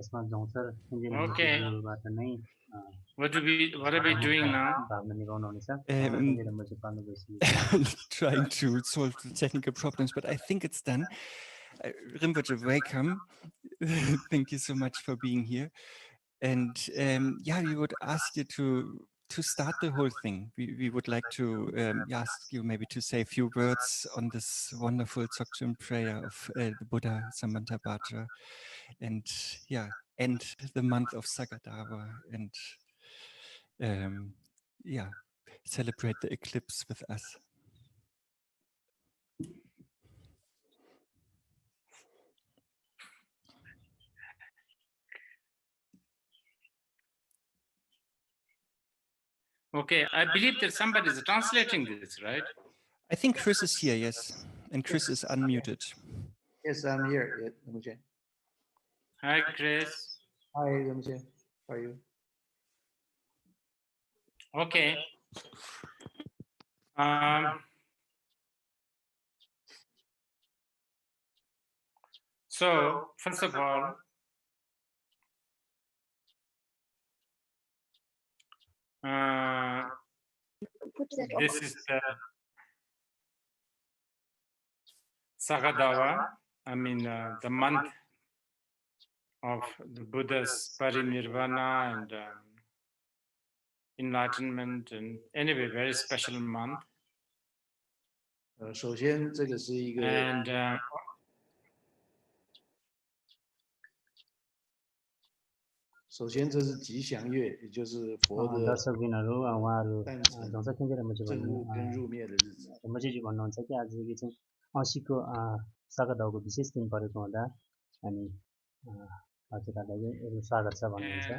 यसमा Dzongsar Okay. बाट नै What are we doing now? Bhavna निभाउनुहुनेछ rinpoche पाल्नु गइसकेको Trying to solve the technical problems, but I think it's done. Rinpoche, welcome. Thank you so much for being here. And yeah, we would ask you to start the whole thing. We would like to ask you maybe to say a few words on this wonderful Dzogchen prayer of the Buddha Samantabhadra, and yeah, end the month of Sagadava, and yeah, celebrate the eclipse with us. Okay, I believe that somebody is translating this, right? I think Chris is here, yes, and Chris is unmuted. Yes, I'm here. Yeah, Rinpoche. Hi, Chris. Hi, Rinpoche. How are you? Okay. So, first of all, this is the Sagadava, I mean the month of the Buddha's parinirvana and enlightenment, and anyway, very special month. 首先这个是一个 And दर्शकबिनहरू उहाँहरू Dzongsar khenche rinpoche 正悟跟入灭的日子。 rinpocheजी भन्नुहुन्छ कि आज यो चाहिँ औँसीको सागदाउको विशेष दिन परेको हुँदा अनि हजुरहरूलाई चाहिँ स्वागत छ भन्नुहुन्छ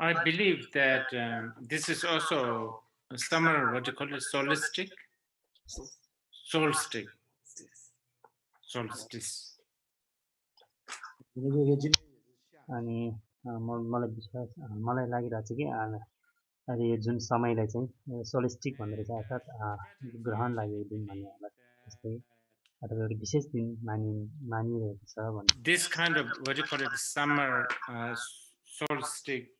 I believe that this is also a summer, what do you call it, solstice. अनि मलाई विश्वास मलाई लागिरहेको छ कि अहिले यो जुन समयलाई चाहिँ सोलिस्टिक भन्दो रहेछ अर्थात् ग्रहण लागेको दिन भन्ने होला त्यस्तै अथवा एउटा विशेष दिन मानिरहेको छ भन्ने This kind of, what do you call it, summer solstice,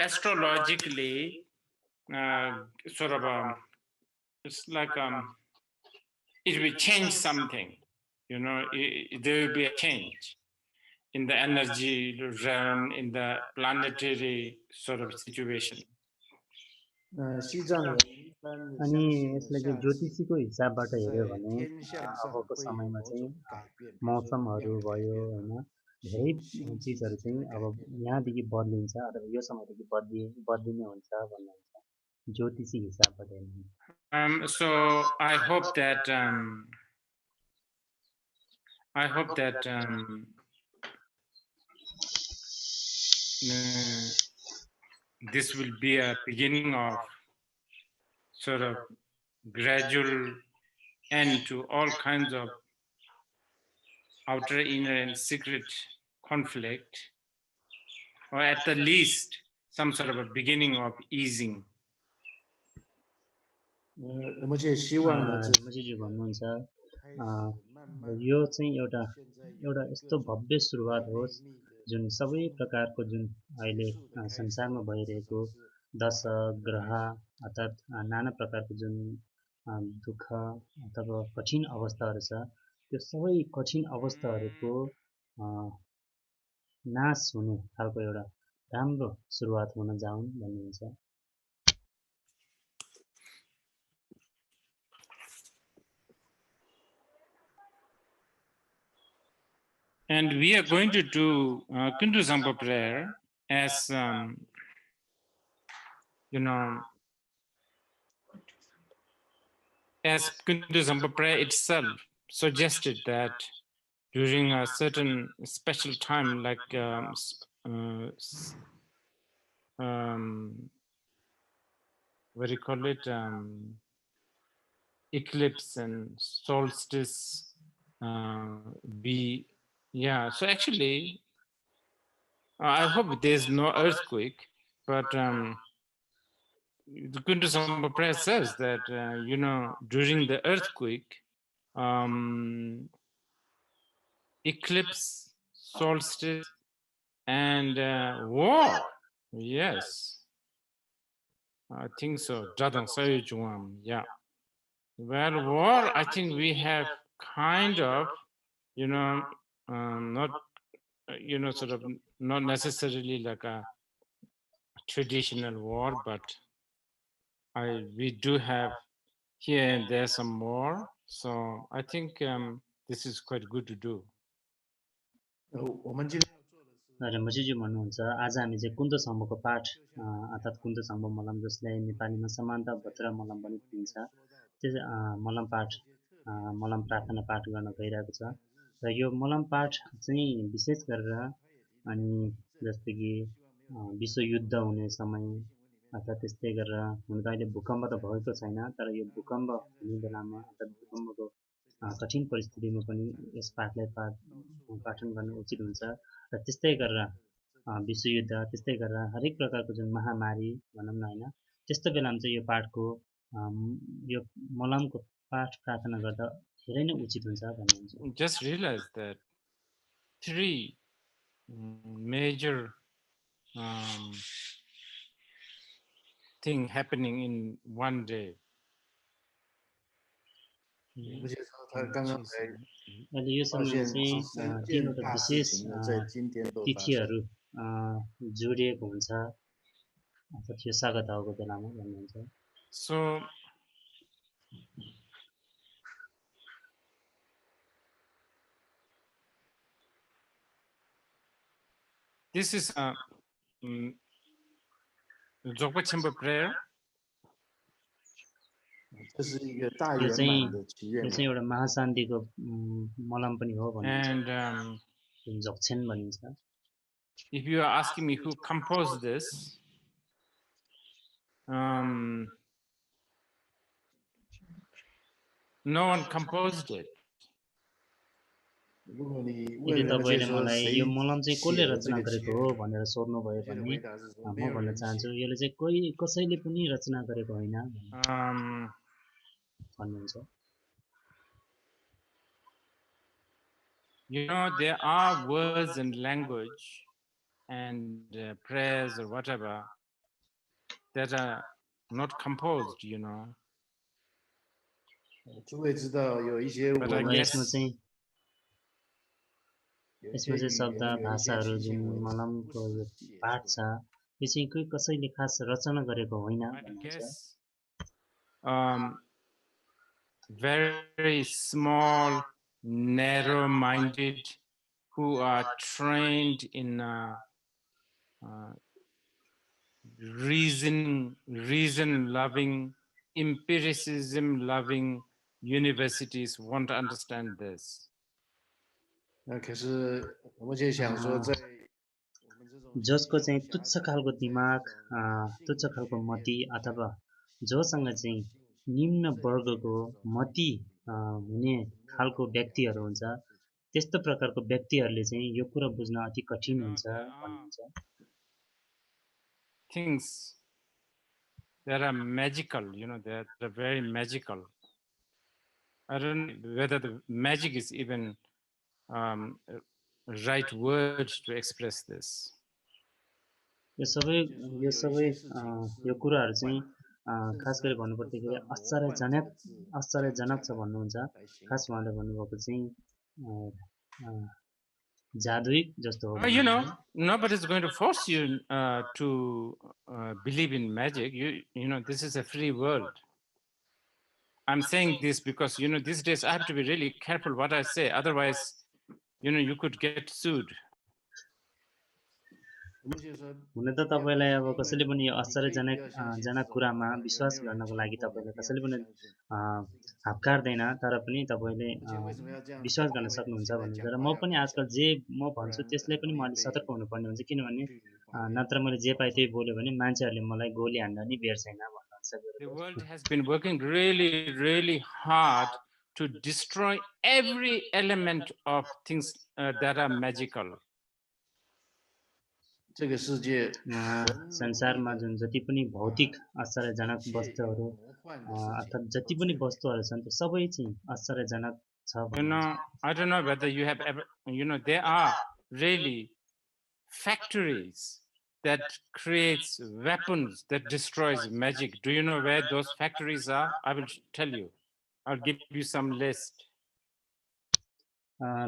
astrologically, sort of it's like it will change something, you know, there will be a change in the energy realm, in the planetary sort of situation. अनि यसलाई चाहिँ ज्योतिषीको हिसाबबाट हेऱ्यो भने अबको समयमा चाहिँ मौसमहरू भयो हैन धेरै चीजहरू चाहिँ अब यहाँदेखि बदलिन्छ अथवा यो समयदेखि बदलिने हुन्छ भन्नुहुन्छ ज्योतिषी हिसाबबाट हेर्नु So I hope that this will be a beginning of sort of gradual end to all kinds of outer, inner, and secret conflict, or at the least some sort of a beginning of easing. rinpocheजी भन्नुहुन्छ यो चाहिँ एउटा यस्तो भव्य सुरुवात होस् जुन सबै प्रकारको जुन अहिले संसारमा भइरहेको दश ग्रह अर्थात् नाना प्रकारको जुन दुःख अथवा कठिन अवस्थाहरू छ त्यो सबै कठिन अवस्थाहरूको नाश हुने खालको एउटा राम्रो सुरुवात हुन जाउन् भन्नुहुन्छ And we are going to do Kunsang prayer as, you know, as Kunsang prayer itself suggested that during a certain special time, like what do you call it, eclipse and solstice, yeah, so actually, I hope there's no earthquake, but the Kunsang prayer says that, you know, during the earthquake, eclipse, solstice, and war. Yes, I think so. Yeah. Well, war, I think we have kind of, you know, not, you know, sort of not necessarily like a traditional war, but we do have here and there some more. So I think this is quite good to do. 我们今天要做的是 rinpocheज्यू भन्नुहुन्छ आज हामी चाहिँ कुन्त सम्भवको पाठ अर्थात् कुन्त सम्भव मलम जसलाई नेपालीमा समानता भद्रा मलम पनि भनिन्छ त्यस मलम पाठ मलम प्रार्थना पाठ गर्न गइरहेको छ र यो मलम पाठ चाहिँ विशेष गरेर अनि जस्तै कि विश्वयुद्ध हुने समय अथवा त्यस्तै गरेर हुन त अहिले भूकम्प त भएको छैन तर यो भूकम्प हुने बेलामा अर्थात् भूकम्पको कठिन परिस्थितिमा पनि यस पाठलाई पाठन गर्न उचित हुन्छ र त्यस्तै गरेर विश्वयुद्ध त्यस्तै गरेर हरेक प्रकारको जुन महामारी भनौँ न होइन त्यस्तो बेलामा चाहिँ यो पाठको यो मलमको पाठ प्रार्थना गर्दा धेरै नै उचित हुन्छ भन्नुहुन्छ Just realize that three major thing happening in one day. 不接受他刚刚才 अहिले यो 发 समयमा 现 चाहिँ 3件 तीनवटा 大事 विशेष 情呢，在今天都发生。 तिथिहरू जोडिएको हुन्छ अर्थात् यो सागताको बेलामा भन्नुहुन्छ So this is a Dzogpa Chenpa prayer. 这是一个大 यो 圆 चाहिँ 满的祈愿 यो चाहिँ एउटा महाशान्तिको मलम पनि हो भन्नुहुन्छ And जुन जोक्छेन भनिन्छ if you are asking me who composed this, no one composed it. 如果你 यदि 问人们 तपाईँले 说 मलाई 谁 यो मलम चाहिँ 写 कसले 的这 रचना 个祈 गरेको हो 愿， भनेर सोध्नुभयो 我的 भने 回答是说 म 没有 भन्न 人 चाहन्छु 写。 यसले चाहिँ कसैले पनि रचना गरेको होइन भन्नुहुन्छ You know, there are words and language and prayers or whatever that are not composed, you know. 诸位知道有一些 But I 文 raw guess यसमा चाहिँ 有一些 यसमा चाहिँ 语 शब्द 言有一些 भाषाहरू 曲 जुन 线文 मलमको 不 यो 是写 पाठ 出 छ 来。 यो चाहिँ कोही कसैले खास रचना गरेको होइन I भन्नुहुन्छ guess very small, narrow-minded, who are trained in reason-loving, empiricism-loving universities won't understand this. 那可是我们就想说，在我们这种 जसको चाहिँ तुच्छ खालको दिमाग तुच्छ खालको मति अथवा जोसँग चाहिँ निम्न वर्गको मति हुने खालको व्यक्तिहरू हुन्छ त्यस्तो प्रकारको व्यक्तिहरूले चाहिँ यो कुरा बुझ्न अति कठिन हुन्छ भन्नुहुन्छ Things that are magical, you know, they're very magical. I don't know whether the magic is even right word to express this. यो सबै यो कुराहरू चाहिँ खास गरी भन्नुपर्दाखेरि आश्चर्यजनक छ भन्नुहुन्छ खास उहाँले भन्नुभएको चाहिँ जादुई जस्तो हो You know, nobody's going to force you to believe in magic. You know, this is a free world. I'm saying this because, you know, these days I have to be really careful what I say. Otherwise, you know, you could get sued. हुन त तपाईँलाई अब कसैले पनि यो आश्चर्यजनक कुरामा विश्वास गर्नको लागि तपाईँले कसैले पनि हप्कार्दैन तर पनि तपाईँले विश्वास गर्न सक्नुहुन्छ भन्नुहुन्छ र म पनि आजकल जे म भन्छु त्यसलाई पनि म अलिक सतर्क हुनुपर्ने हुन्छ किनभने नत्र मैले जे पाएँ त्यही बोल्यो भने मान्छेहरूले मलाई गोली हान्न नि बेर छैन भन्नुहुन्छ The world has been working really, really hard to destroy every element of things that are magical. संसारमा जुन जति पनि भौतिक आश्चर्यजनक वस्तुहरू अर्थात् जति पनि वस्तुहरू छन् त्यो सबै चाहिँ आश्चर्यजनक छ। I don't know whether you have ever, there are really factories that creates weapons that destroys magic. Do you know where those factories are? I will tell you. I'll give you some list.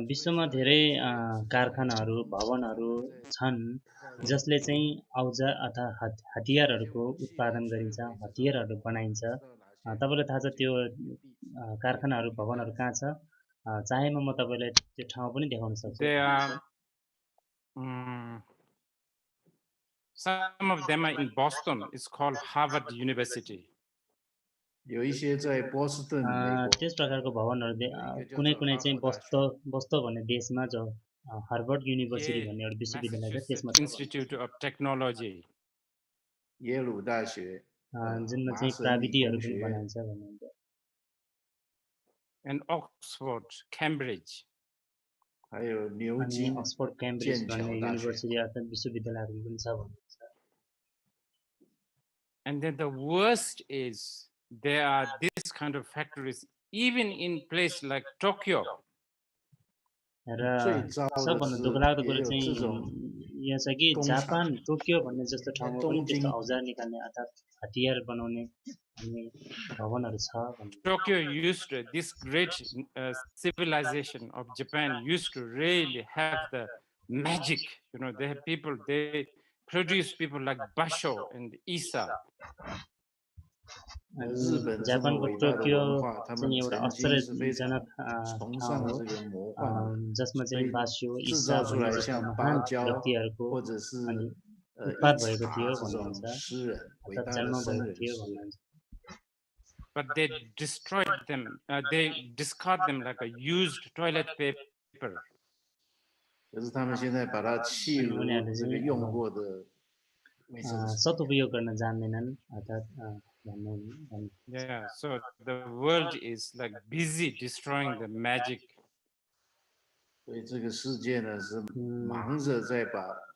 विश्वमा धेरै कारखानाहरू भवनहरू छन् जसले चाहिँ औजार अथवा हतियारहरूको उत्पादन गरिन्छ, हतियारहरू बनाइन्छ। तपाईलाई थाहा छ त्यो कारखानाहरू भवनहरू कहाँ छ? चाहेमा म तपाईलाई त्यो ठाउँ पनि देखाउन सक्छु। Some of them are in Boston. It's called Harvard University. त्यस प्रकारको भवनहरू कुनै कुनै चाहिँ बस्तो भन्ने देशमा जो हार्वर्ड युनिभर्सिटी भन्ने एउटा विश्वविद्यालय छ त्यसमा Institute of Technology. जुनमा चाहिँ प्राविधिकहरू पनि बनाइन्छ भन्नुहुन्छ। And Oxford, Cambridge. अनि अक्सफोर्ड क्याम्ब्रिज भन्ने युनिभर्सिटी अर्थात् विश्वविद्यालयहरू पनि छ भन्नुहुन्छ। And then the worst is there are this kind of factories even in place like Tokyo. र सबभन्दा दुःखलाग्दो कुरा चाहिँ यहाँ छ कि जापान टोकियो भन्ने जस्तो ठाउँमा पनि त्यस्तो औजार निकाल्ने अर्थात् हतियार बनाउने अनि भवनहरू छ। Tokyo used to, this great civilization of Japan used to really have the magic. They have people, they produce people like Basho and Isa. जापानको टोकियो चाहिँ एउटा आश्चर्यजनक ठाउँ हो जसमा चाहिँ बास्यो इसा भन्ने जस्ता महान व्यक्तिहरूको अनि उत्पाद भएको थियो भन्नुहुन्छ, अर्थात् जन्म भएको थियो भन्नुहुन्छ। But they destroyed them, they discard them like a used toilet paper. सदुपयोग गर्न जान्दैनन् अर्थात् Yeah, so the world is like busy destroying the magic.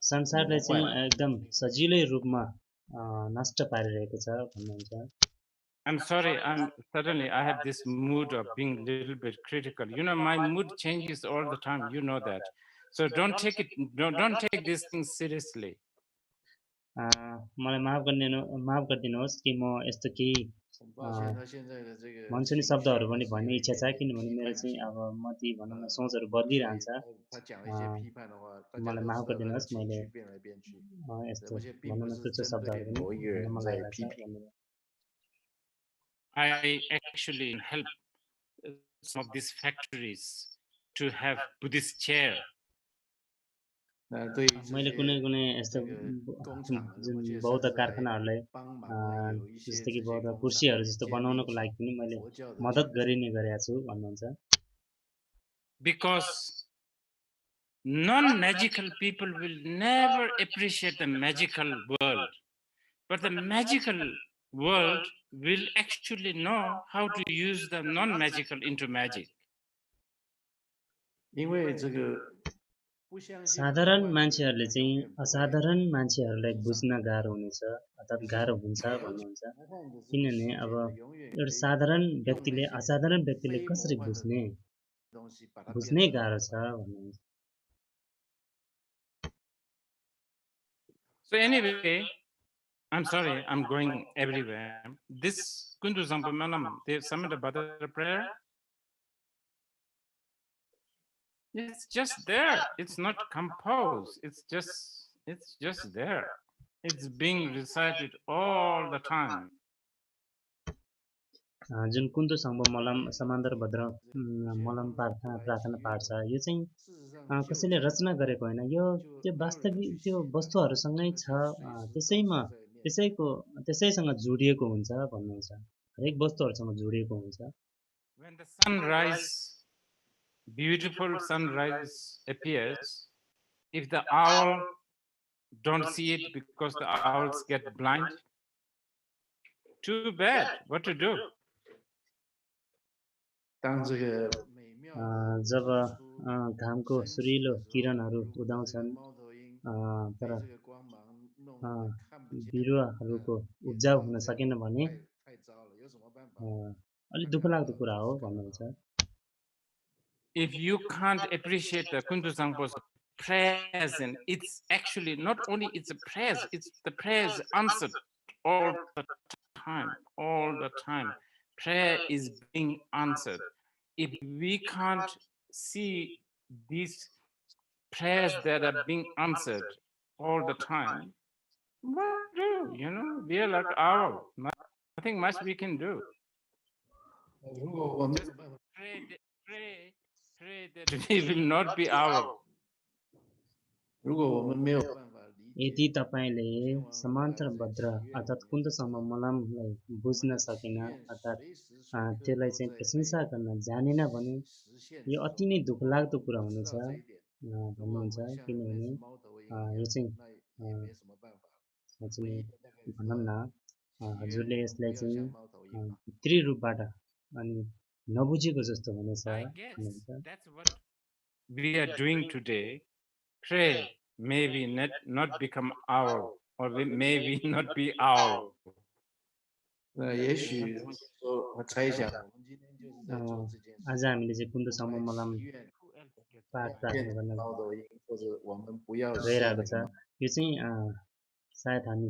संसारले चाहिँ एकदम सजिलै रूपमा नष्ट पारिरहेको छ भन्नुहुन्छ। I'm sorry, suddenly I have this mood of being a little bit critical. My mood changes all the time, you know that. So don't take these things seriously. मलाई माफ गरिदिनुहोस् कि म यस्तो केही मनसुनी शब्दहरू पनि भन्ने इच्छा छ, किनभने मेरो चाहिँ अब मती भनौँ न सोचहरू बदलिरहन्छ। मलाई माफ गरिदिनुहोस्, मैले यस्तो भनौँ न तुच्छ शब्दहरू पनि भन्न मन लागिरहेको छ। I actually help some of these factories to have Buddhist chair. मैले कुनै यस्तो जुन बौद्ध कारखानाहरूलाई जस्तो कि बौद्ध कुर्सीहरू जस्तो बनाउनको लागि पनि मैले मद्दत गरेको छु भन्नुहुन्छ। Because non-magical people will never appreciate the magical world, but the magical world will actually know how to use the non-magical into magic. साधारण मान्छेहरूले चाहिँ असाधारण मान्छेहरूलाई बुझ्न गाह्रो हुनेछ अर्थात् गाह्रो हुन्छ भन्नुहुन्छ। किनभने अब एउटा साधारण व्यक्तिले असाधारण व्यक्तिले कसरी बुझ्ने गाह्रो छ भन्नुहुन्छ। So anyway, I'm sorry, I'm going everywhere. This Kunsang monlam, they summoned about the prayer. It's just there. It's not composed. It's just there. It's being recited all the time. जुन कुन्दो संभ मलम समान्दर भद्र मलम प्रार्थना पाठ छ यो चाहिँ कसैले रचना गरेको होइन, यो त्यो वास्तविक त्यो वस्तुहरूसँगै छ, त्यसैसँग जोडिएको हुन्छ भन्नुहुन्छ। हरेक वस्तुहरूसँग जोडिएको हुन्छ। When the sunrise, beautiful sunrise appears, if the owl don't see it because the owls get blind, too bad. What to do? जब घामको सुरिलो किरणहरू उदाउँछन् तर बिरुवाहरूको उब्जाउ हुन सकेन भने अलि दुःखलाग्दो कुरा हो भन्नुहुन्छ। If you can't appreciate the Kunsang's presence, it's actually not only it's a prayers, it's the prayers answered all the time, all the time. Prayer is being answered. If we can't see these prayers that are being answered all the time, what do? You know, we are like owl. Nothing much we can do. Just pray that we will not be owl. यदि तपाईले समान्तर भद्र अर्थात् कुन्तसँग मलामलाई बुझ्न सकेन अर्थात् त्यसलाई चाहिँ प्रशंसा गर्न जानेन भने यो अति नै दुःखलाग्दो कुरा हुनेछ भन्नुहुन्छ। किनभने यो चाहिँ भनौँ न हजुरले यसलाई चाहिँ भित्री रूपबाट अनि नबुझेको जस्तो हुनेछ भन्नुहुन्छ। That's what we are doing today. Pray, maybe not become owl, or maybe not be owl. आज हामीले चाहिँ कुन्तसँग मलाम पाठ प्रार्थना गर्न गइरहेको छ। यो चाहिँ सायद हामी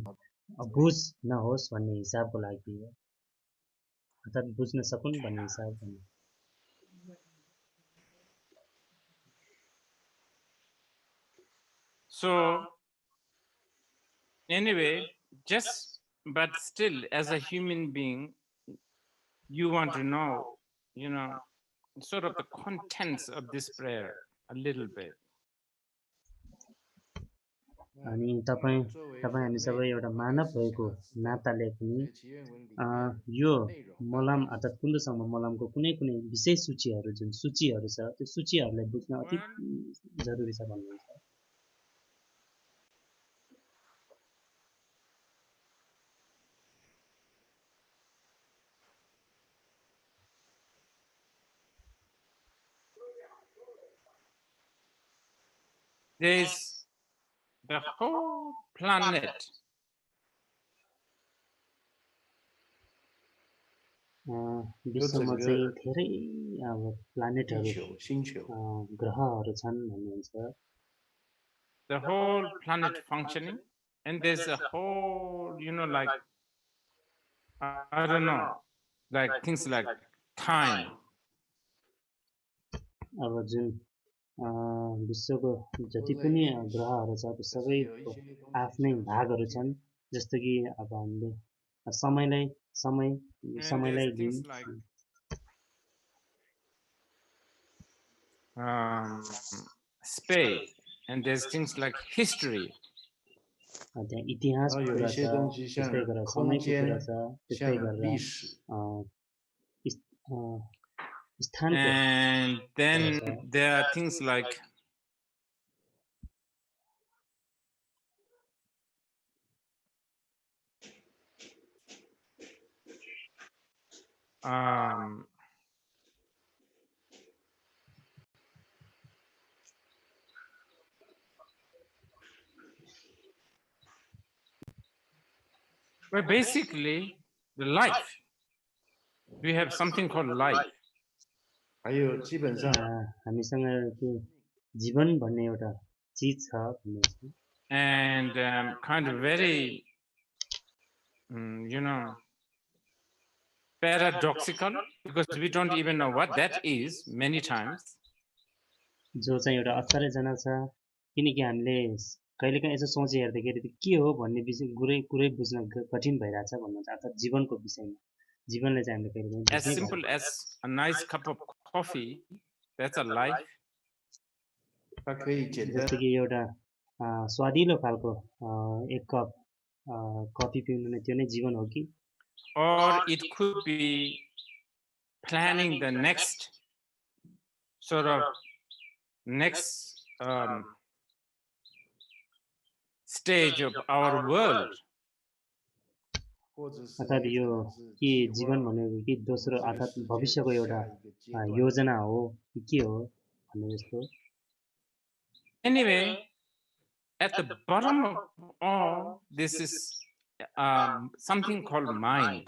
बुझ नहोस् भन्ने हिसाबको लागि हो, अर्थात् बुझ्न सकुन् भन्ने हिसाब हो। So anyway, but still, as a human being, you want to know, you know, sort of the contents of this prayer a little bit. अनि तपाईँ हामी सबै एउटा मानव भएको नाताले पनि यो मलाम अर्थात् कुन्तसँग मलामको कुनै विशेष सूचीहरू जुन सूचीहरू छ त्यो सूचीहरूलाई बुझ्न अति जरुरी छ भन्नुहुन्छ। There's the whole planet. विश्वमा चाहिँ धेरै अब प्लानेटहरू ग्रहहरू छन् भन्नुहुन्छ। The whole planet functioning, and there's a whole, you know, like I don't know, like things like time. अब जुन विश्वको जति पनि ग्रहहरू छ त्यो सबैको आफ्नै भागहरू छन्, जस्तो कि अब हामीले समयलाई दिन space, and there's things like history. त्यहाँ इतिहासको कुरा छ, त्यस्तै गरेर समयको कुरा छ, त्यस्तै गरेर स्थानको। And then there are things like but basically the life. We have something called life. हामीसँग त्यो जीवन भन्ने एउटा चीज छ भन्ने। And kind of very you know, paradoxical, because we don't even know what that is many times. जो चाहिँ एउटा आश्चर्यजनक छ, किनकि हामीले कहिलेकाहीँ यसो सोचे हेर्दाखेरि त्यो के हो भन्ने विषय कुरै बुझ्न कठिन भइरहेछ भन्नुहुन्छ। अर्थात् जीवनको विषयमा जीवनले चाहिँ हामीले कहिलेकाहीँ as simple as a nice cup of coffee, that's a life. जस्तो कि एउटा स्वादिलो खालको एक कप कफी पिउनु नै त्यो नै जीवन हो कि? Or it could be planning the next sort of stage of our world. अर्थात् यो के जीवन भनेको कि दोस्रो अर्थात् भविष्यको एउटा योजना हो कि के हो भन्ने जस्तो। Anyway, at the bottom of all this is something called mind.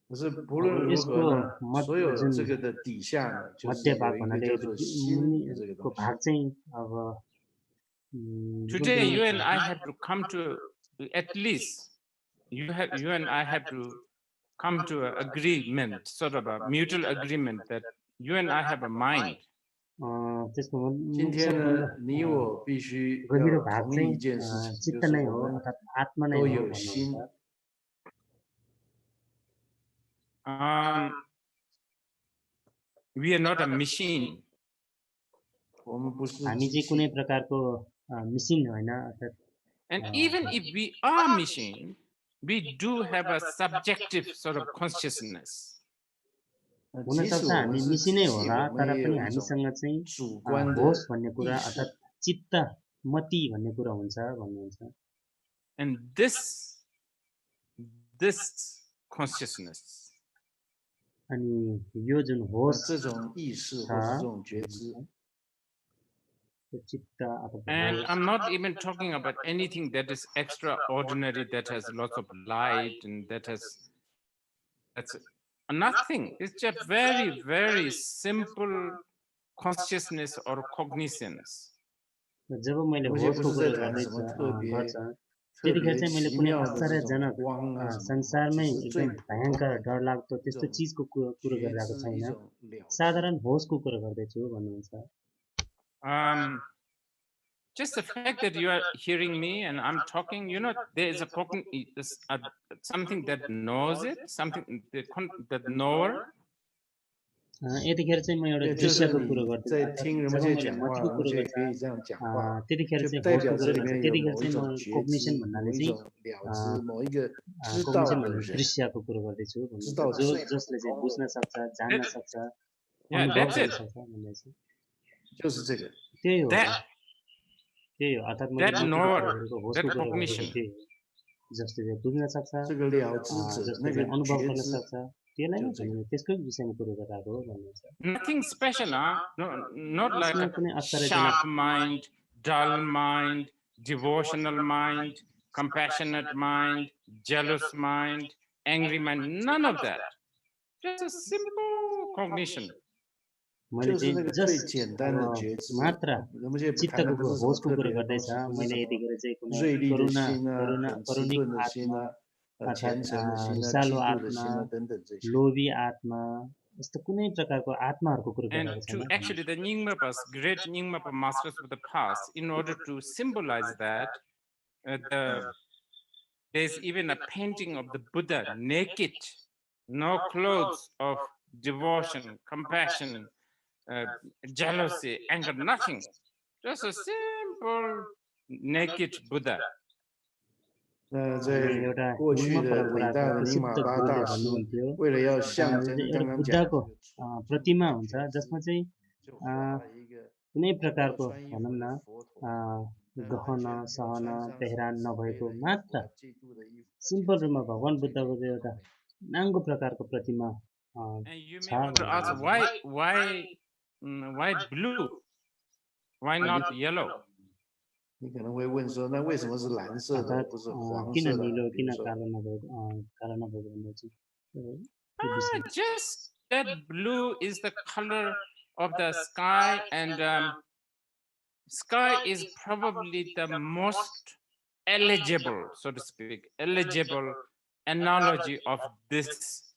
可是不论如何呢，所有这个的底下呢，就是有一个叫做心的这个东西。 Today, you and I have to come to at least you and I have to come to an agreement, sort of a mutual agreement that you and I have a mind. 今天呢，你我必须要同意一件事情，就是我们都有心。We are not a machine. 我们不是 हामी चाहिँ कुनै प्रकारको मिसिन होइन अर्थात् And even if we are machine, we do have a subjective sort of consciousness. हुन सक्छ हामी मिसिनै होला तर पनि हामीसँग चाहिँ होस भन्ने कुरा अर्थात् चित्त मति भन्ने कुरा हुन्छ भन्नुहुन्छ. And this consciousness, अनि यो जुन होस 这种意识或者这种觉知。 And I'm not even talking about anything that is extraordinary, that has lots of light and that's nothing. It's just very, very simple consciousness or cognizance. जब मैले होसको कुरा गर्छ त्यतिखेर चाहिँ मैले कुनै आश्चर्यजनक संसारमै एकदम भयङ्कर डरलाग्दो त्यस्तो चीजको कुरा गरिरहेको छैन साधारण होसको कुरा गर्दैछु भन्नुहुन्छ. Just the fact that you are hearing me and I'm talking, you know, there is something that knows it, something that knower. यतिखेर चाहिँ म एउटा दृश्यको कुरा गर्छु. 在听人们在讲话，人们可以这样讲话， त्यतिखेर 就 चाहिँ 代 होसको 表 कुरा 这里 गर्छ. 面有 त्यतिखेर 某一 चाहिँ 种 म 觉 कोग्निसन 知， भन्नाले 某一 चाहिँ 种了知，某一个知道 कोग्निसन 的 भन्ने 人。 दृश्यको कुरा गर्दैछु भन्नुहुन्छ. 知道 जसले चाहिँ बुझ्न सक्छ जान्न सक्छ Yeah, that's it. 就是这个。 त्यही हो That अर्थात् that knower, होसको that कुरा cognition. गरेको थिएँ जसले चाहिँ बुझ्न सक्छ 这个了知者， जसले 那个 चाहिँ अनुभव 觉 गर्न 知， सक्छ त्यसलाई नै भनिन्छ त्यसकै विषयमा कुरा गरिरहेको हो भन्नुहुन्छ. Nothing special, huh? No, not like यसमा a कुनै आश्चर्यजनक sharp mind, dull mind, devotional mind, compassionate mind, jealous mind, angry mind, none of that. Just a simple cognition. मैले 就是那 चाहिँ 个最 जस्ट 简单的觉知。 मात्र 我们现在不谈 चित्तको 的不是什么 होसको 特 कुरा 别的东 गर्दैछ 西，不是 मैले 什么 यतिखेर चाहिँ कुनै 锐利的 करुणा 心啊， करुणा 很迟 करुणिक 钝的心 आत्मा 啊， अर्थात् 虔诚的心啊， विशालो 嫉妒的心 आत्मा 啊，等等这些。 लोभी आत्मा यस्तो कुनै प्रकारको आत्माहरूको कुरा And गरेको to छैन. actually the Nyingmapas, great Nyingmapa masters of the past, in order to symbolize that, there's even a painting of the Buddha naked, no clothes, of devotion, compassion, jealousy, anger, nothing. Just a simple naked Buddha. 那在 एउटा 过去 निम्न 的伟大 परम्पराको 的尼玛 प्रसिद्ध 巴 गुरुले 大师， भन्नुहुन्थ्यो 为了要象征 एउटा 刚刚讲的 बुद्धको प्रतिमा हुन्छ जसमा चाहिँ 就画了一个 कुनै प्रकारको 穿衣服 भनौँ 的 न 佛陀， गहना सहना पेहरान नभएको 背了一 मात्र 个嫉妒的衣服。 सिम्पल रूपमा भगवान बुद्धको चाहिँ एउटा नाङ्गो प्रकारको प्रतिमा And you may छ want to ask why blue? Why not yellow? 你可能会问说，那为什么是蓝色的， अर्थात् 不是黄 किन 色的？ निलो 比 किन 如说， कालो नभएको कालो नभएको भन्ने चाहिँ त्यो विषय Just that blue is the color of the sky, and sky is probably the most eligible, so to speak, eligible analogy of this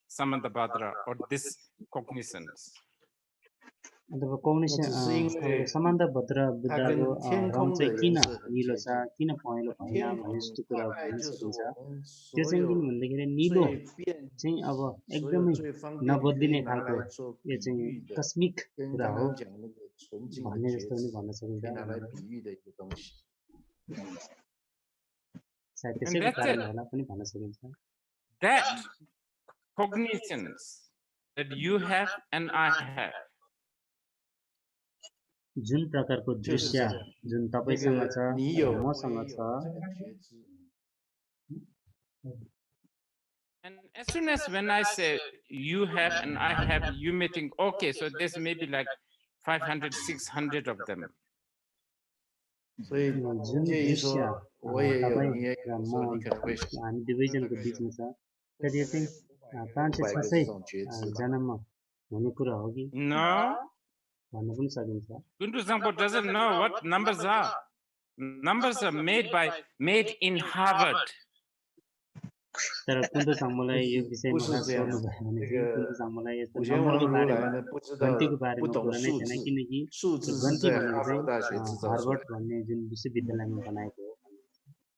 Samantabhadra or this cognizance. अथवा कौनिसन समान्त भद्र बुद्धको रङ चाहिँ किन निलो छ किन पहेँलो भएन भन्ने जस्तो कुरा भन्न सकिन्छ त्यो चाहिँ किन भन्दाखेरि निलो चाहिँ अब एकदमै नबद्लिने खालको यो चाहिँ कस्मिक कुरा हो भन्ने जस्तो पनि भन्न सकिन्छ सायद त्यसैको कारण होला पनि भन्न सकिन्छ That cognizance that you have and I have, जुन प्रकारको दृश्य जुन तपाईसँग छ मसँग छ and as soon as when I say you have and I have, you may think, okay, so there's maybe like 500, 600 of them. 所以जुन介意 दृश्य 说我也有， तपाईँ 你也 र 有的时 म 候，你可能会想 हामी दुवैजनाको बिचमा छ तर यो चाहिँ 500个这种觉知吧。 500जनामा हुने कुरा हो कि No, भन्न पनि सकिन्छ Kuntu Sangpo doesn't know what numbers are. Numbers are made in Harvard. तर कुन्तो साङ्मोलाई यो 不 विषयमा 是 खास 这样 सोध्नु 子， भयो भने 这 चाहिँ 个 कुन्तो साङ्मोलाई यस्तो 古贤 नम्बरको 王如 बारेमा 来呢不知道 गन्तीको 不 बारेमा 懂 कुरा नै 数 छैन 字， किनकि 数 त्यो 字是 गन्ती 在 भनेको 哈佛 चाहिँ 大学制造出来 हार्वर्ड 的。 भन्ने जुन विश्वविद्यालयमा बनाएको हो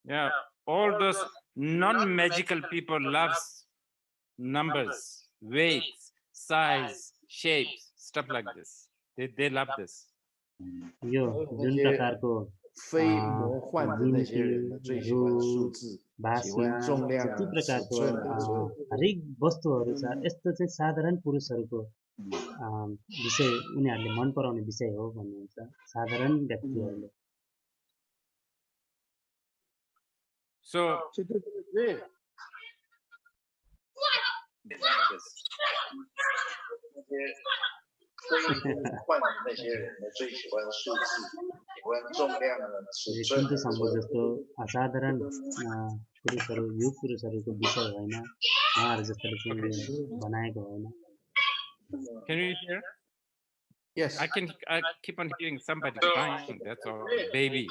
Yeah, all those non-magical people loves numbers, weights, size, shapes, stuff like this. They love this. यो 那 जुन 些 प्रकारको 非魔幻的那些人呢，最喜欢数字，喜 बासना 欢重量 जति 啊、尺 प्रकारको 寸啊，所有 हरेक वस्तुहरू छ यस्तो चाहिँ साधारण पुरुषहरूको विषय उनीहरूले मन पराउने विषय हो भन्नुहुन्छ साधारण व्यक्तिहरूले So 非魔幻的那些人呢，最喜欢数字，喜欢重量啊、尺寸 कुन्तो 啊， सम्भव 所有 जस्तो असाधारण पुरुषहरू यो पुरुषहरूको विषय होइन उहाँहरू जस्तोले चाहिँ यो बनाएको होइन can you hear? Yes. I keep on hearing somebody crying. That's all, baby,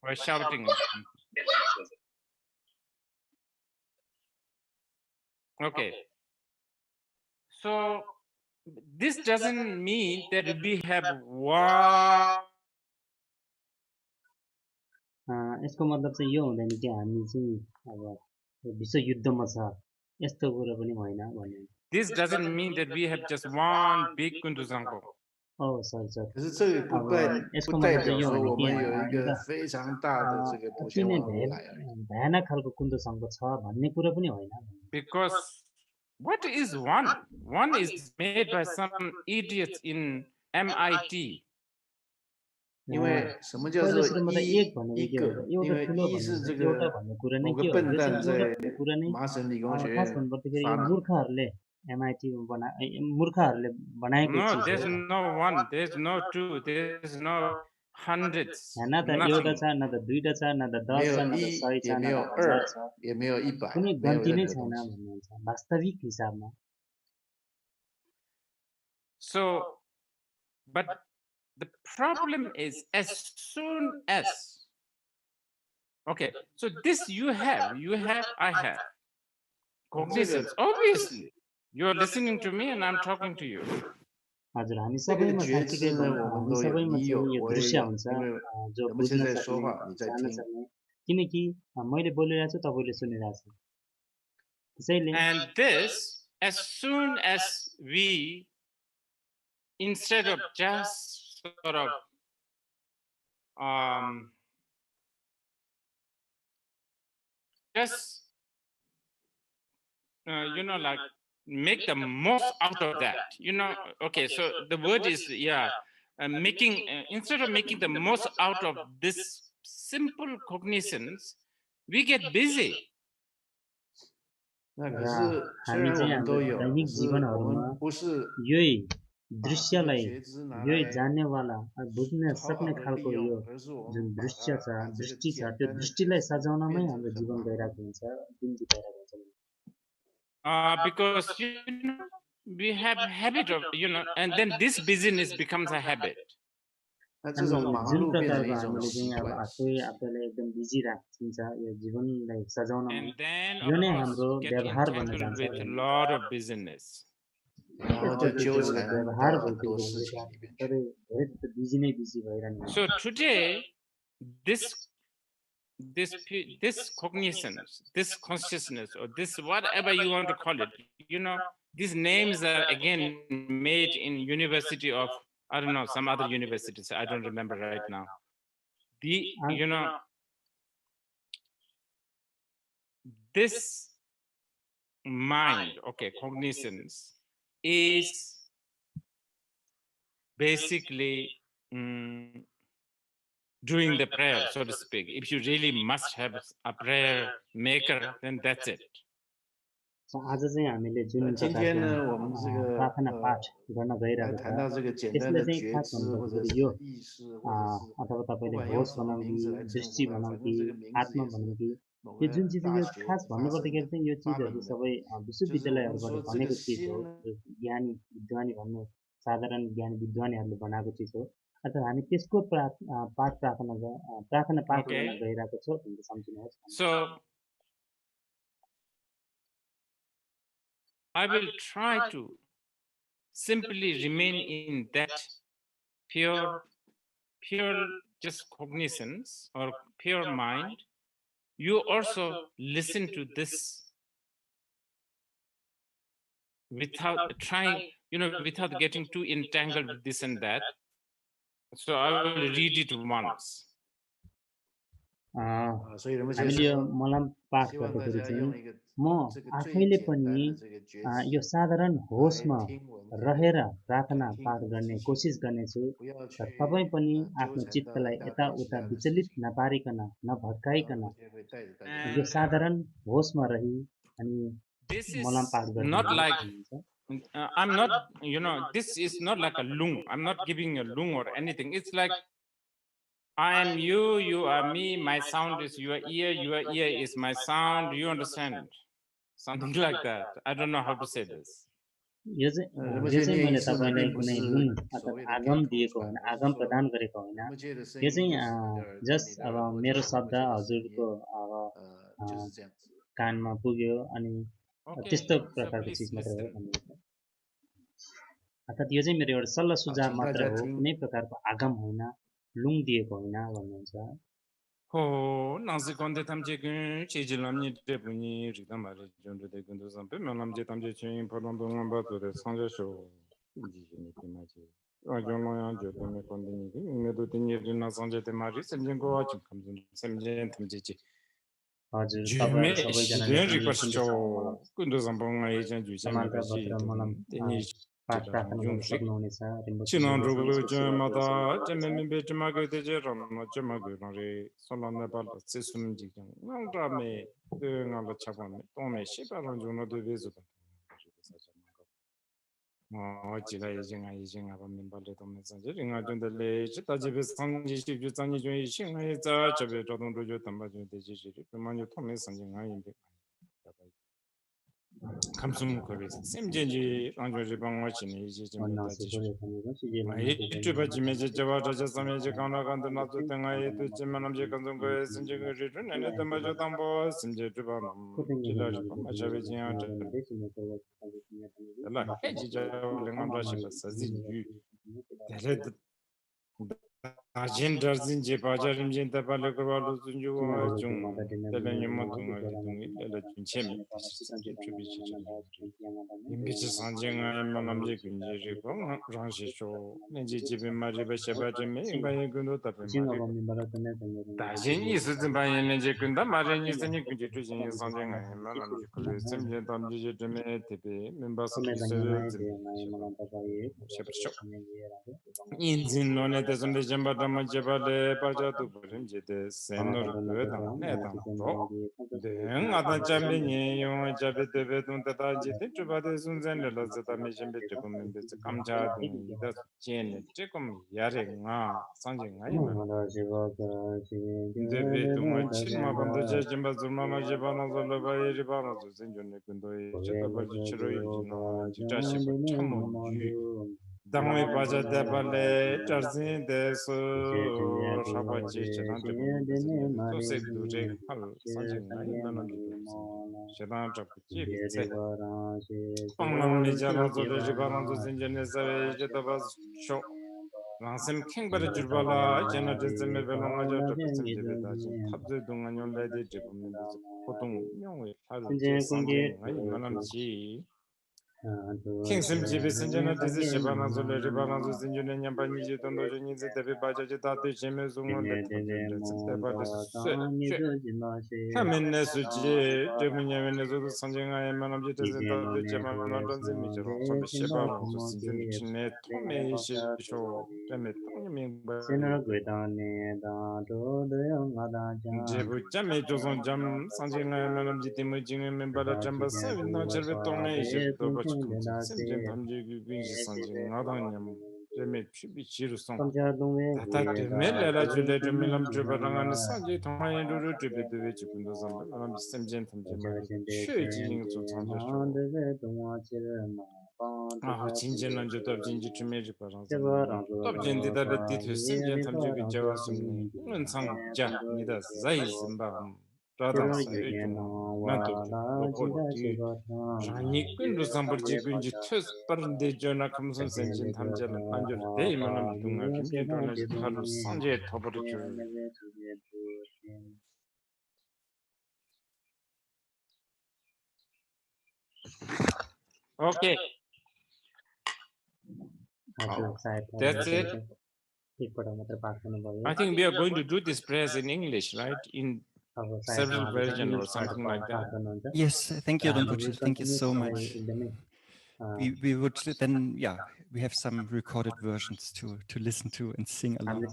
or shouting. Okay. So this doesn't mean that we have one. यसको मतलब चाहिँ यो हुँदैन कि हामी चाहिँ अब विश्व युद्धमा छ यस्तो कुरो पनि होइन भन्ने This doesn't mean that we have just one big Kuntu Sangpo. Sir sir 可是这个不代 यसको 不代 मतलब 表 चाहिँ यो 说 होइन 我 कि 们有一个 एउटा 非常大的这个普 अति 贤 नै 王如来而已。 भयानक खालको कुन्तो सङ्घ छ भन्ने कुरा पनि होइन Because what is one? One is made by some idiots in MIT. 因为什么叫 पहिलो 做 सुरुमा त 一 एक भनेको 一 के 个？ हो 因 एउटा 为 ठुलो 一是这 एउटा 个 भन्ने कुरा नै 某 के 个 हो 笨 यो 蛋 चाहिँ 在 एउटा भन्ने कुरा नै 麻省理工学 खास 院 भन्नुपर्दाखेरि 发 यो 明。 मूर्खहरूले एमआइटीमा मूर्खहरूले बनाएको No, चिज there's हो no one, there's no two, there's no hundreds. न त एउटा छ न त दुईटा छ न त 没 10 छ 有 न त 一， 100 छ 也 न 没 त 有 1000 छ 二，也没有100， कुनै 没有 गन्ती नै 任何 छैन 东西。 भन्नुहुन्छ वास्तविक हिसाबमा So, but the problem is as soon as, okay, so this you have, I have. Cognizance, obviously. You're listening to me and I'm talking to you. हजुर हामी 这个 सबैमा 觉 साँच्चीकै 知呢，我们 हामी 都有， सबैमा 你有， चाहिँ यो 我也 दृश्य 有， हुन्छ 因为 जो 我们现 बुझ्न 在说 सक्ने 话，你在 जान्न 听。 सक्ने किनकि मैले बोलिरहेको छु तपाईँले सुनिरहेको छ त्यसैले And this, as soon as we, instead of just sort of just like make the most out of that, okay, so the word is making instead of making the most out of this simple cognizance, we get busy. 那可是虽然我们都有，可是我们不是 यही 把这个 दृश्यलाई 觉知拿 यही 来 जान्नेवाला बुझ्न 好 सक्ने 好的 खालको 利 यो 用，而是我 जुन 们把 दृश्य 它 छ 把这个 दृष्टि छ 简 त्यो 单的 दृष्टिलाई सजाउनमै 变成 हाम्रो 很 जीवन 麻烦。 गइरहेको हुन्छ दिन बिताइरहेको हुन्छ Because we have habit of and then this business becomes a habit. 那这种忙 जुन 碌变成 प्रकारको 一种 हामीले 习 चाहिँ अब 惯， आफैलाई एकदम बिजी राखिन्छ यो जीवनलाई सजाउनमा And then यो of नै course हाम्रो get व्यवहार बन्न entangled जान्छ with a lot of business. 然后就纠缠 व्यवहार 到很 भइसकेको 多事 हुन्छ 情里面去。 सबै धेरै जस्तो बिजी नै बिजी भइरहनु हुन्छ So today, this cognizance, this consciousness, or this whatever you want to call it, these names are again made in University of, I don't know, some other universities, I don't remember right now. This mind, okay, cognizance is basically doing the prayer, so to speak. If you really must have a prayer maker, then that's it. आज चाहिँ हामीले जुन 今天 प्रकारको 呢，我们这个 प्रार्थना पाठ गर्न 来 गइरहेको 谈 छ 到这个简单 त्यसले 的 चाहिँ 觉 खास 知或者 भन्नुपर्दाखेरि 是 यो 意识，或者是 अथवा 不 तपाईँले 管用 होस 什么 भनौँ 名 कि 字来称 दृष्टि 呼它， भनौँ 反 कि 正这个名字 आत्मा 也 भनौँ 是 कि 某 यो 个 जुन चिज 大 यो 学 खास 发生 भन्नुपर्दाखेरि 的 चाहिँ यो 发 चिजहरू 明的， सबै 就是我们 विश्वविद्यालयहरूबाट 说这 बनेको 个 चिज हो 心呢， यो ज्ञानी विद्वानी भन्नु साधारण ज्ञानी विद्वानीहरूले बनाएको चिज हो अर्थात् हामी त्यसको पाठ प्रार्थना पाठ गर्न Okay. गइरहेको छौँ भनेर सम्झिनुहोस् So I will try to simply remain in that pure just cognizance or pure mind. You also listen to this without trying, without getting too entangled with this and that. So I will read it once. 所以人们就 हामीले यो 说 मलम पाठ 希望大 गर्दाखेरि 家 चाहिँ 用一个 म 这个最 आफैले 简单 पनि 的这个觉 यो 知 साधारण 来 होसमा 听我们这个 रहेर प्रार्थना 来听 पाठ 我们 गर्ने 继续 कोसिस गर्नेछु 不要 र 去 तपाईँ पनि 纠 आफ्नो 缠到 चित्तलाई 一大堆其 यताउता 他的事 विचलित 情， नपारिकन 然后 नभत्काइकन 我就会带着大家 यो And साधारण होसमा रही अनि this मलम is पाठ गर्ने not like भन्नुहुन्छ। I'm not, this is not like a lung. I'm not giving a lung or anything. It's like I am you, you are me, my sound is your ear is my sound. You understand? Something like that. I don't know how to say this. यो 人们 चाहिँ 念一 मैले 次呢， तपाईँलाई 并不 कुनै 是 लुङ 所 अर्थात् 谓的 आगम 给口 दिएको 传， होइन 而是 आगम 说 प्रदान गरेको होइन 人们界的声 यो 音 चाहिँ 就是你的耳朵， जस्ट 你的 अब 耳朵 मेरो 就是 शब्द 人们界的声 हजुरको 音， अब 就是这样子。 कानमा पुग्यो अनि Okay. त्यस्तो So प्रकारको please चिज मात्रै हो listen. भन्नुहुन्छ। अर्थात् यो चाहिँ मेरो एउटा सल्लाह सुझाव 请大 मात्र 家 हो 听 कुनै प्रकारको आगम होइन लुङ दिएको होइन भन्नुहुन्छ। Ho nangsi konde tamje gun cheji lamni de buni ridam mari jonde de gun do zampe melam je tamje chen pardon do ngamba to de sanje sho ji ni ti ma ji a jon lo yang jo de me konde ni me do tin ye na sanje te mari semjen go a chim kam semjen tamje ji हजुर jume तपाईँहरू सबैजनाले shiden पनि request सुन्दैछ cho मलाई gun do zampo ngai chen ju chen समानता ba ji पत्र मलम de ni पाठ ji प्रार्थना गर्न yung rik सक्नुहुनेछ रिम्पोचे Chinan ज्यूले चाहिँ rogo यसको सेवा mata गरिसक्नु भएको छ। cheme be chema go de je ron no chema go no re solan na bal se sum ji jang nang tra me de ngal la cha me to me she ba ron jo no de be zo ma ji la yi jing a yi jing a ba min ba le to me san je ring a den de le chi ta ji be san ji shi ju zang ji ju yi xin a yi za che be zha dong zhu ju tam ba ju de ji ji de ma ju to me san ji a yin be 감숨 거기서 샘제지 랑조지 방와치니 이제 좀 다지 마이 주바지 메제 저와 저저 섬에지 강나간도 나도 등아에 듣지만 남제 감성 거에 심지가 리는 내내 담아줘 담보 심제 주바놈 지라지 마샤베지 아저 라 해지자 랭암라시 바사지 유 대레 아젠 다진 제 바자림 진 다발레 거발로 준주와 중 대변님만 동아리 동이 레레 준체미 산제 주비지 임비지 산쟁아만 남제 군제리고 랑시쇼 내지 집에 말이 베셔바지메 인가에 근도 답에 말이 다진이 있으든 바에는 제 근다 말은 있으니 군제 주진 산쟁아만 남제 그 셈제 담지 제메 대비 멤버스 기세를 쉐버쇼 인진 논에 대선데 점바담 제바데 바자도 버림제데 센노르 그다 내담도 등 아다 잠비니 용 잡베데 돈다다지 주바데 순전을 라자다 메셴베 조금 베스 감자도 이다 젠 조금 야랭아 상징아 데베 동아 칠마반도 제점바 좀마마 제바나 zor라바이 제바나 센존네 근도에 제다바지 치로이 지나 지자시고 참모 당외 바자 대발레 짜진 데서 샤바지 지난데 보면 또 세두제 할 상징아 이만한 제단 잡지 비세 방랑 메자라도 레지바란도 센제네서 제다바 쇼 랑셈 캥바르 줄발라 제나데즈메 벨롱아자 잡지 제베다지 탑제 동안용레데 제보면 보통 명의 하루 제 상징아 이만한지 킹심 집에 선전한 데서 시바나zo 레바나zo 선전한 양반이 제던 도전이 대비 바자지 다들 재매송을 레터전데 대바데 하면네 수지 대문야면에서도 선정하에 만함지 대서 다들 재만한 던지 미처럼 소비 시바나zo 선전 진내 토메시쇼 때문에 Sinner Guidane, do the Mada Jebu Jame Joson Jam, Sanjing and Jitimu Jim, Membala Jamba, Savin, no Chervetone, Jito Bachkum, Simjin Tamji, Sanjing, Adanyam, Jeme Chibichiruson. Tata de Mela Julet Milam Jubarang and Sanji, Tomai, Tribute the Vechipundosam, and I'm Simjin Tamjima, Shujing to Tanjo. Ah, Chinjan and Jot of Jinji to Major Parans. Top Jendi that did his Simjan Tamji Javasum, and some Jack Nidas, Zais and Baham, Radans, Manto, Lopodi, Rani Kundu Samburji Gunji, Tus Parande Jona comes on Senjin Tamjel and Anjur, Dayman Dunga, Kimjan Haru Sanje Toporitur. Okay. That's it. I think we are going to do this prayers in English, right? In several versions or something like that. Yes, thank you, Rinpoche. Thank you so much. We would then, we have some recorded versions to listen to and sing along.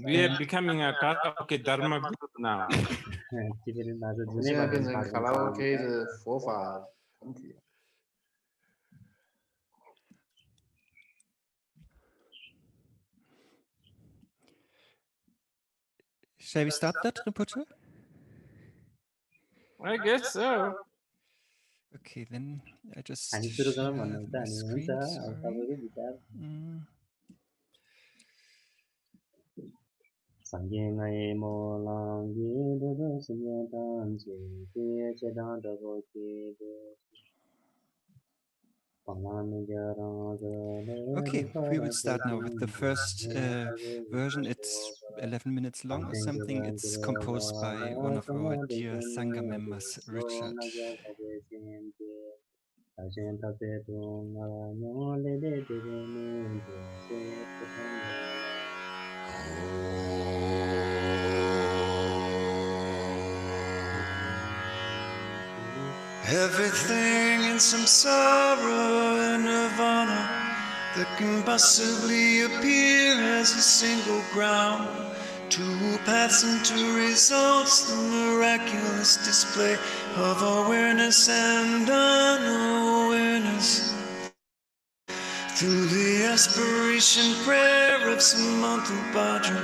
We are becoming a karaoke dharma group now. Shall we start that, Rinpoche? I guess so. Okay, then I just share my screen. Sangyay monlam do sinyetan che chedan do Okay, we will start now with the first version. It's 11 minutes long or something. It's composed by one of our dear Sangha members, Richard. Everything in samsara and nirvana that can possibly appear as a single ground, two paths and two results, the miraculous display of awareness and unawareness. Through the aspiration prayer of Samantabhadra,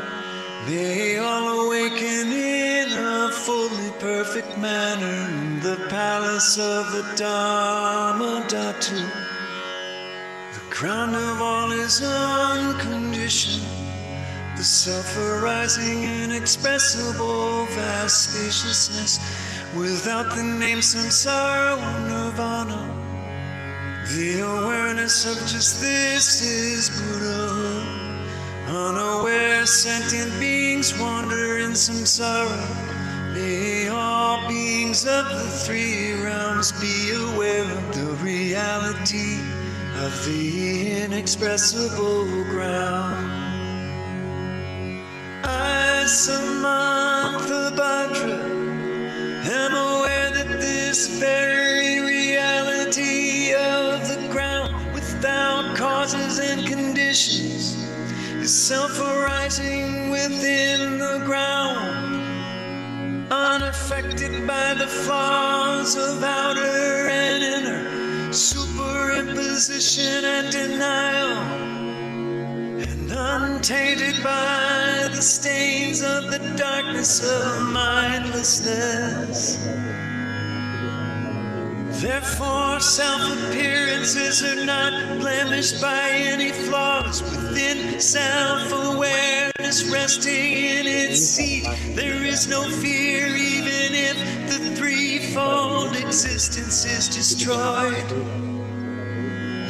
they all awaken in a fully perfect manner in the palace of the Dharma Dhatu. The crown of all is unconditioned, the self-arising, inexpressible vast spaciousness, without the name samsara or nirvana. The awareness of just this is Buddhahood. Unaware sentient beings wander in samsara. May all beings of the three realms be aware of the reality of the inexpressible ground. I, Samantabhadra, am aware that this very reality of the ground, without causes and conditions, is self-arising within the ground, unaffected by the flaws of outer and inner superimposition and denial, and untainted by the stains of the darkness of mindlessness. Therefore, self-appearances are not blemished by any flaws. Within self-awareness resting in its seat, there is no fear even if the threefold existence is destroyed.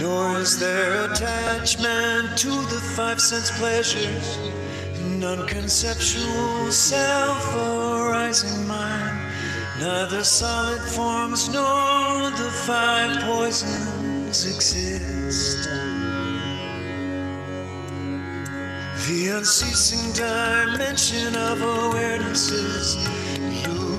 Nor is there attachment to the five sense pleasures, non-conceptual self-arising mind. Neither solid forms nor the five poisons exist. The unceasing dimension of awarenesses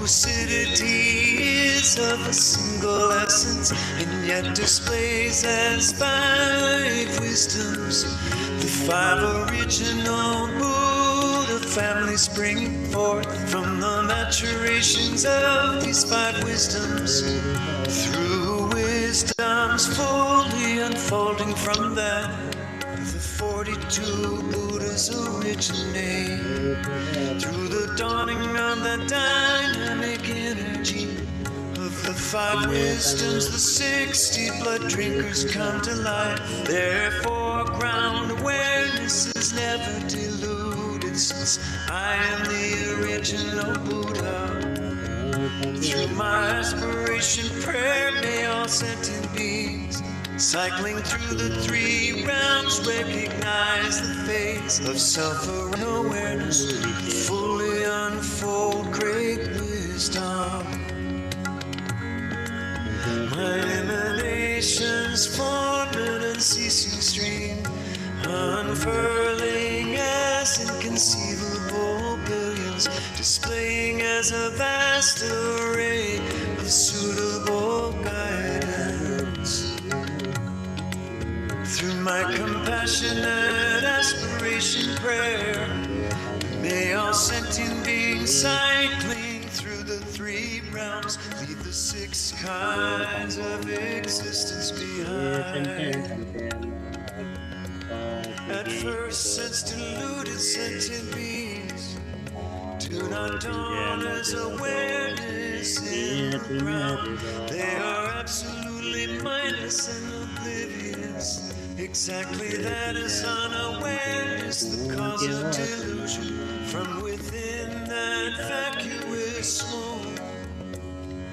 lucidity is of a single essence, and yet displays as 5 wisdoms. The 5 original Buddha families springing forth from the maturations of these 5 wisdoms. Through wisdoms fully unfolding from that, the 42 Buddhas originate. Through the dawning of the dynamic energy of the 5 wisdoms, the 60 blood drinkers come to life. Therefore, ground awareness is never deluded, since I am the original Buddha. Through my aspiration prayer, may all sentient beings cycling through the 3 realms recognize the face of self-awareness, fully unfold great wisdom. My emanations form an unceasing stream, unfurling as inconceivable billions, displaying as a vast array of suitable guidance. Through my compassionate aspiration prayer, may all sentient beings cycling through the 3 realms leave the 6 kinds of existence behind. At first, sense deluded sentient beings do not dawn as awareness in the ground. They are absolutely mindless and oblivious. Exactly that is unawareness, the cause of delusion. From within that vacuous swoon,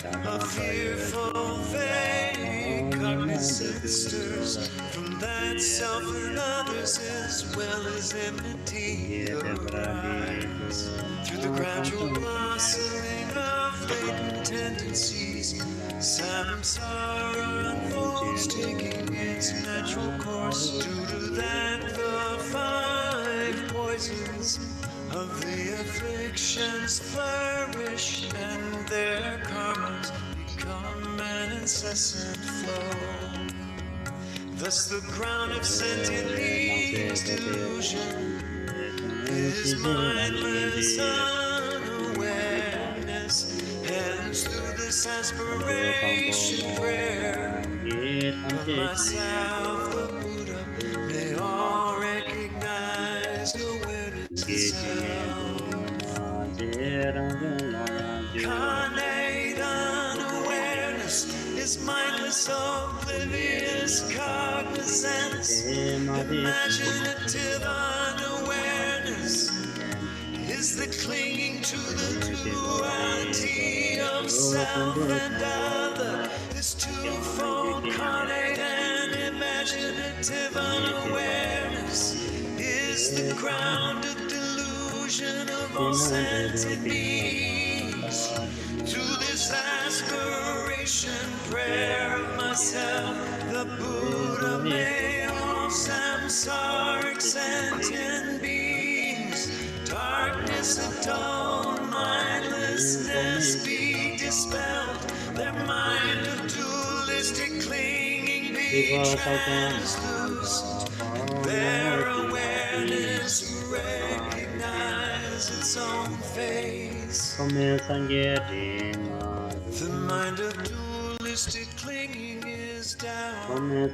a fearful, vague cognizance stirs. From that self and others as well as enmity arise. Through the gradual blossoming of latent tendencies, samsara unfolds, taking its natural course. Due to that, the 5 poisons of the afflictions flourish, and their karmas become an incessant flow. Thus the ground of sentient beings' delusion is mindless unawareness. Hence through this aspiration prayer of myself, the Buddha, may all recognize awareness itself. Carnate unawareness is mindless, oblivious cognizance. Imaginative unawareness is the clinging to the duality of self and other. This twofold carnate and imaginative unawareness is the ground of delusion of all sentient beings. Through this aspiration prayer of myself, the Buddha, may all samsaric sentient beings, darkness atone, mindlessness be dispelled, their mind of dualistic clinging be translucent, their awareness recognize its own face. The mind of dualistic clinging is down from the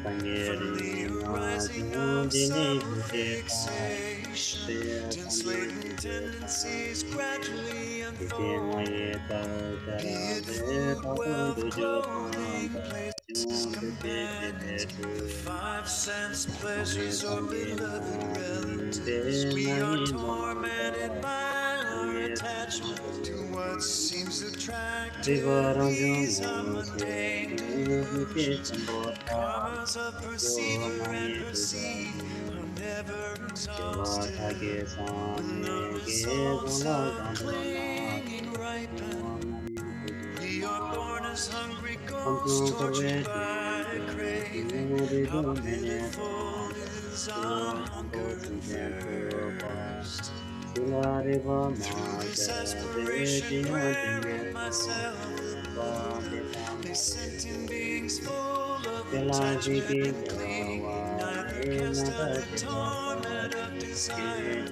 arising of self-fixation. Dense latent tendencies gradually unfold, be it food, wealth, clothing, places, companions, the 5 sense pleasures or beloved relatives. We are tormented by our attachment to what seems attractive. These are mundane delusions. Karmas of perceiver and perceive are never exhausted. When the results of clinging ripen, we are born as hungry ghosts, tortured by craving. How pitiful is our hunger and thirst. Through this aspiration prayer of myself, the Buddha, may sentient beings full of attachment cling, neither cast out the torment of desire,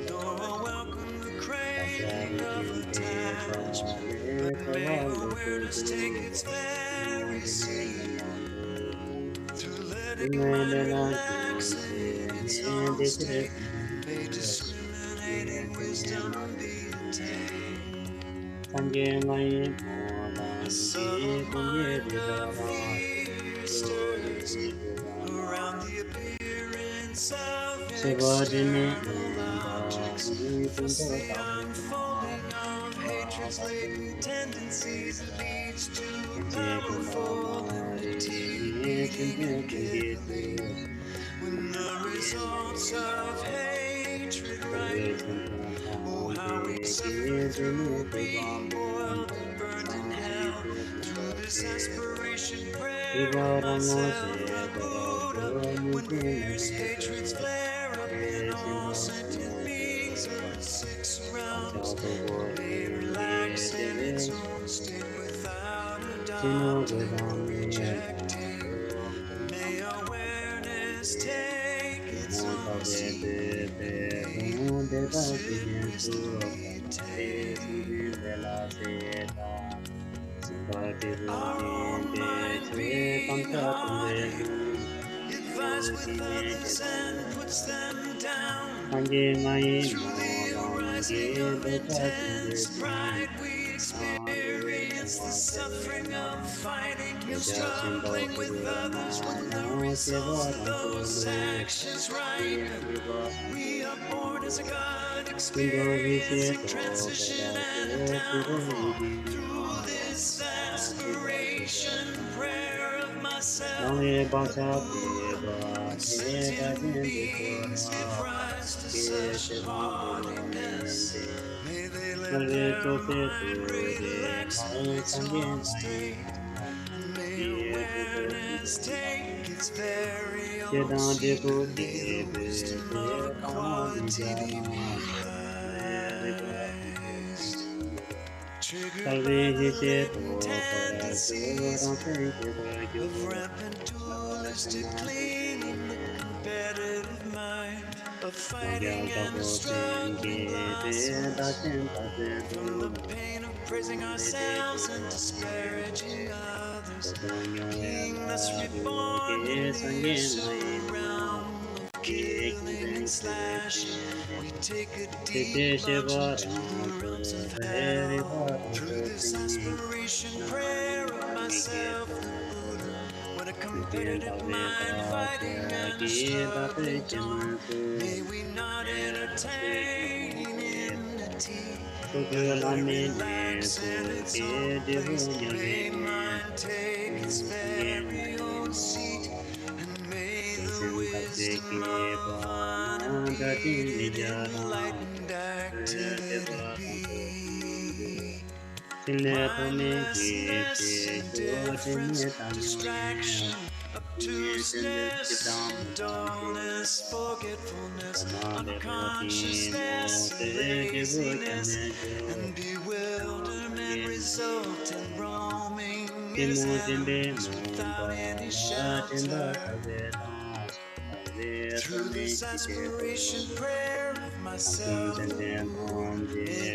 nor welcome the craving of attachment, but may awareness take its very seat. Through letting mind relax in its own state, may discriminating wisdom be attained. A subtle mind of fear stirs around the appearance of external objects, thus the unfolding of hatred's latent tendencies leads to powerful enmity immediately. When the results of hatred ripen, oh how we suffer through being boiled and burned in hell. Through this aspiration prayer of myself, the Buddha, when fierce hatreds flare up in all sentient beings, earth 6 realms, may relax in its own state without adopting or rejecting. May awareness take its own seat, may wisdom be attained. Our own mind being hearted, it vies with others and puts them down. Through the arising of intense pride, we experience the suffering of fighting and struggling with others. When the results of those actions ripen, we are born as a god, experiencing transition and downfall. Through this aspiration prayer of myself, sentient beings give rise to such haughtiness. May they let their mind relax in its own state, and may awareness take its very own seat. May the wisdom of equality be realized. Triggered by the latent tendencies of rampant dualistic clinging, the competitive mind of fighting and struggling blossoms from the pain of praising ourselves and disparaging others. Being thus reborn in the asural realm of killing and slashing, we take a deep plunge into the realms of hell. Through this aspiration prayer of myself, the Buddha, when a competitive mind fighting and struggling, may we not entertain enmity, but let it relax in its own place. May mind take its very own seat, and may the wisdom of unimpeded enlightened activity be mindlessness indifference, distraction, obtuseness, dullness, forgetfulness, unconsciousness, laziness, and bewilderment result in roaming mishandles without any shelter. Through this aspiration prayer of myself, may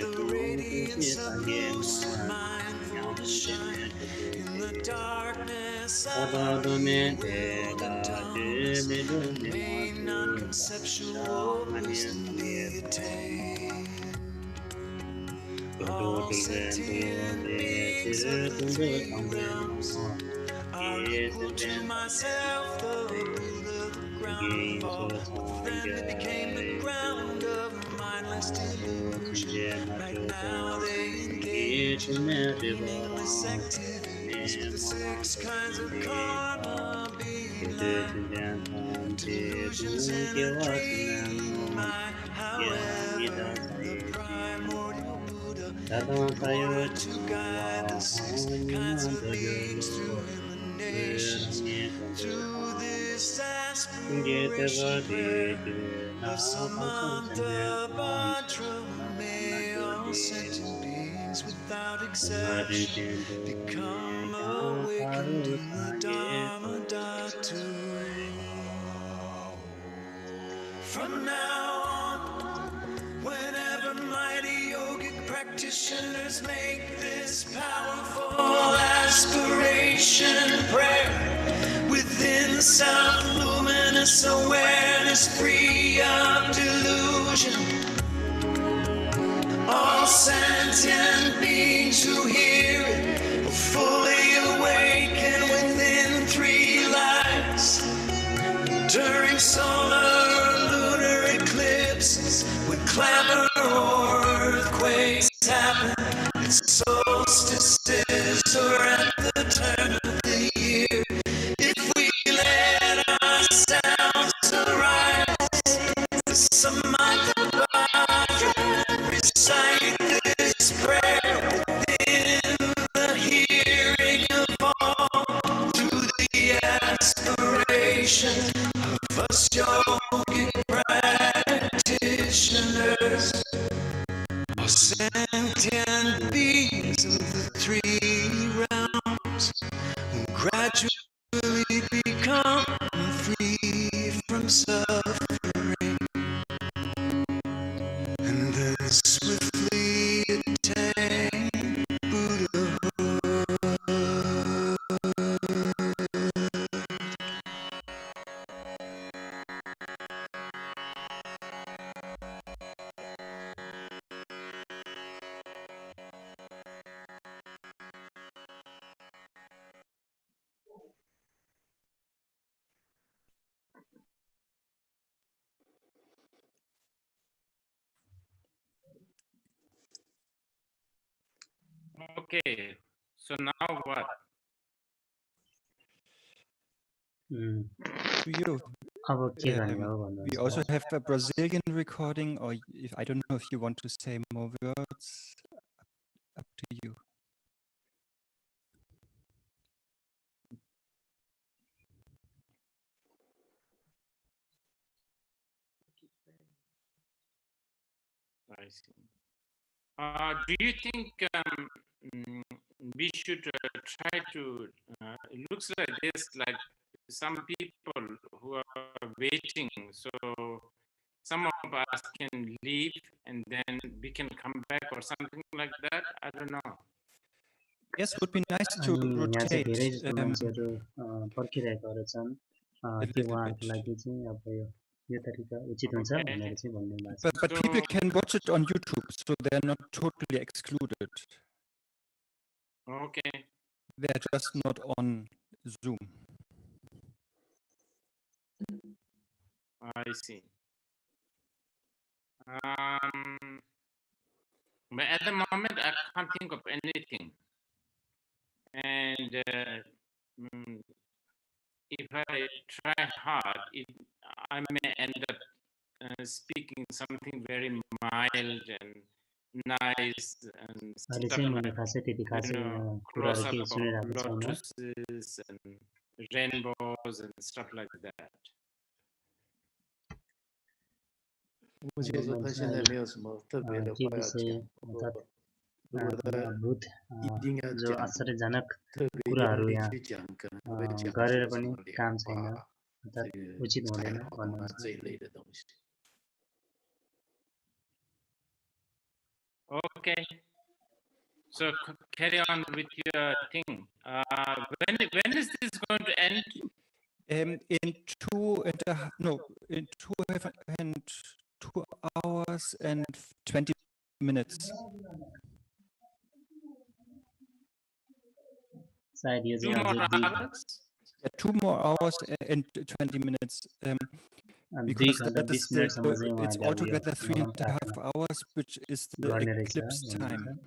the radiance of lucid mindfulness shine in the darkness of bewildered dumbness. May non-conceptual wisdom be attained. All sentient beings of the 3 realms are equal to myself, the Buddha, the ground of all. With them it became the ground of mindless delusion. Right now they engage in meaningless activities with the 6 kinds of karma being learned. Delusions in a dream, however, the primordial Buddha employed to guide the 6 kinds of beings through emanations. Through this this गीत aspiration prayer गरिकन of Samantha Bhadra, may all sentient beings without exception become awakened in the Dharma Dhatu. From now on, whenever mighty yogic practitioners make this powerful aspiration prayer within self-luminous awareness, free of delusion, all sentient beings who hear it will fully awaken within 3 lives. During solar or lunar eclipses, when clamor or earthquakes happen, at solstices or at the turn of the year, if we let ourselves arise, the Samantha Bhadra, recite this prayer within the hearing of all, through the aspiration of us yogic practitioners. All sentient beings of the 3 realms will gradually become free from suffering, and then swiftly attain Buddhahood. Okay, so now what? To you. अब के गर्ने हो भन्नुहुन्छ? We also have a Brazilian recording, or if I don't know if you want to say more words, up to you. I see. Do you think we should try to? It looks like there's like some people who are waiting, so some of us can leave and then we can come back or something like that. I don't know. Yes, it would be nice to अनि यहाँ चाहिँ धेरै rotate जस्तो मान्छेहरू पर्खिरहेकाहरू छन् a त्यो little उहाँहरूको bit. लागि चाहिँ अब यो तरिका उचित हुन्छ भनेर चाहिँ भन्नु भएको छ। But people can watch it on YouTube, so they're not totally excluded. Okay. They're just not on Zoom. I see. But at the moment, I can't think of anything. And if I try hard, I may end up speaking something very mild and nice and अहिले stuff चाहिँ like मैले खासै त्यति खासै कुराहरू close केही up of सुनिरहेको छैन। lotuses and rainbows and stuff like that. 目前说他现在没有什么特别的话要讲，不过如果他 अद्भुत 一定要 जो 讲 आश्चर्यजनक 特别 कुराहरू 用力 यहाँ 去讲，可能会讲 गरेर 出什 पनि 么 काम 莲 छैन 花、 अर्थात् 这个 उचित 彩 हुँदैन 虹啊 भन्नुहुन्छ। 这一类的东西。 Okay. So carry on with your thing. When is this going to end? In 2 hours and 20 minutes. सायद यो 2 चाहिँ more अझै hours? 2 more hours and 20 minutes. Because that is it's altogether 3.5 hours, which is the गर्ने रहेछ eclipse time. भन्नुहुन्छ।